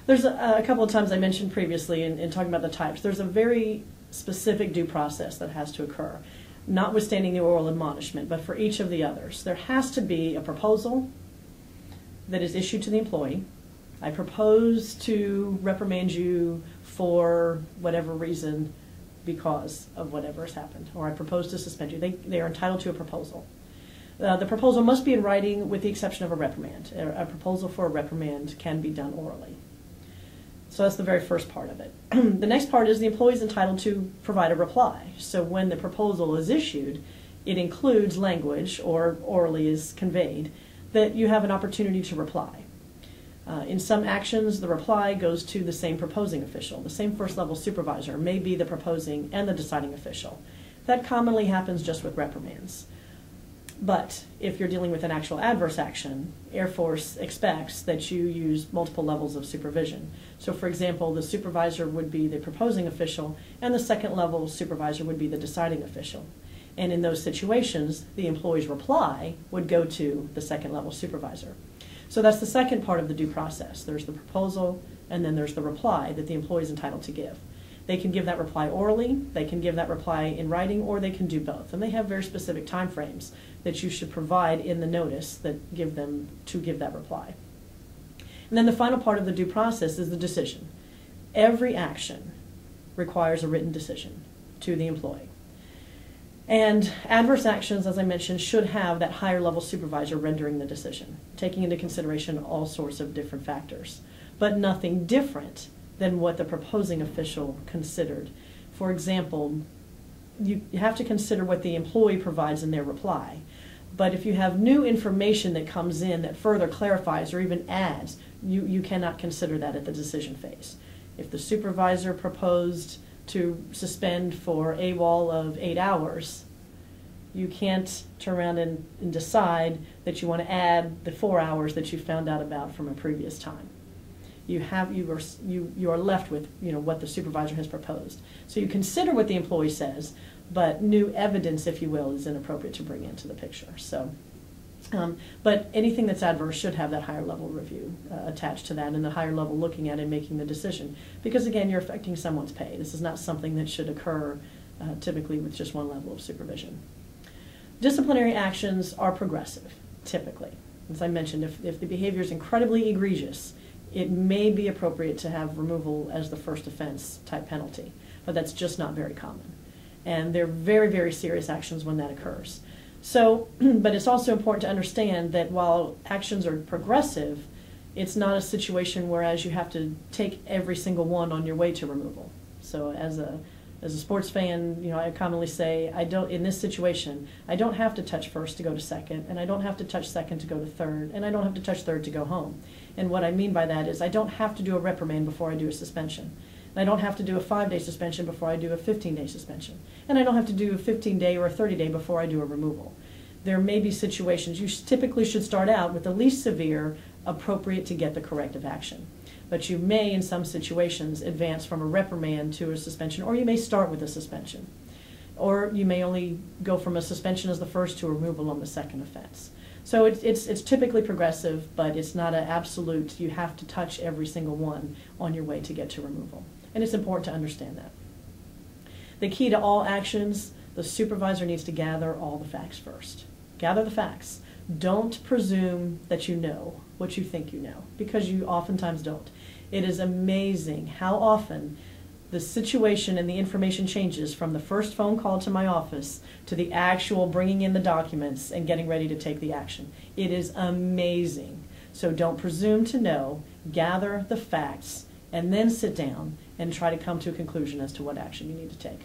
There's a couple of times I mentioned previously in talking about the types, there's a very specific due process that has to occur, notwithstanding the oral admonishment, but for each of the others. There has to be a proposal that is issued to the employee. I propose to reprimand you for whatever reason because of whatever has happened, or I propose to suspend you. They are entitled to a proposal. The proposal must be in writing with the exception of a reprimand. A proposal for a reprimand can be done orally. So that's the very first part of it. The next part is the employee is entitled to provide a reply. So when the proposal is issued, it includes language, or orally is conveyed, that you have an opportunity to reply. In some actions, the reply goes to the same proposing official. The same first level supervisor may be the proposing and the deciding official. That commonly happens just with reprimands. But if you're dealing with an actual adverse action, Air Force expects that you use multiple levels of supervision. So for example, the supervisor would be the proposing official and the second level supervisor would be the deciding official. And in those situations, the employee's reply would go to the second level supervisor. So that's the second part of the due process. There's the proposal and then there's the reply that the employee is entitled to give. They can give that reply orally, they can give that reply in writing, or they can do both. And they have very specific time frames that you should provide in the notice that give them to give that reply. And then the final part of the due process is the decision. Every action requires a written decision to the employee. And adverse actions, as I mentioned, should have that higher level supervisor rendering the decision, taking into consideration all sorts of different factors, but nothing different than what the proposing official considered. For example, you have to consider what the employee provides in their reply. But if you have new information that comes in that further clarifies or even adds, you cannot consider that at the decision phase. If the supervisor proposed to suspend for AWOL of 8 hours, you can't turn around and decide that you want to add the 4 hours that you found out about from a previous time. You are left with what the supervisor has proposed. So you consider what the employee says, but new evidence, if you will, is inappropriate to bring into the picture. So, but anything that's adverse should have that higher level review attached to that, and the higher level looking at and making the decision. Because again, you're affecting someone's pay. This is not something that should occur typically with just one level of supervision. Disciplinary actions are progressive, typically. As I mentioned, if the behavior is incredibly egregious, it may be appropriate to have removal as the first offense type penalty, but that's just not very common. And they're very, very serious actions when that occurs. So, but it's also important to understand that while actions are progressive, it's not a situation whereas you have to take every single one on your way to removal. So as a sports fan, I commonly say, in this situation, I don't have to touch first to go to second, and I don't have to touch second to go to third, and I don't have to touch third to go home. And what I mean by that is I don't have to do a reprimand before I do a suspension. And I don't have to do a 5-day suspension before I do a 15-day suspension. And I don't have to do a 15-day or a 30-day before I do a removal. There may be situations, you typically should start out with the least severe, appropriate to get the corrective action. But you may, in some situations, advance from a reprimand to a suspension, or you may start with a suspension. Or you may only go from a suspension as the first to a removal on the second offense. So it's typically progressive, but it's not an absolute, you have to touch every single one on your way to get to removal. And it's important to understand that. The key to all actions, the supervisor needs to gather all the facts first. Gather the facts. Don't presume that you know what you think you know, because you oftentimes don't. It is amazing how often the situation and the information changes from the first phone call to my office to the actual bringing in the documents and getting ready to take the action. It is amazing. So don't presume to know. Gather the facts and then sit down and try to come to a conclusion as to what action you need to take.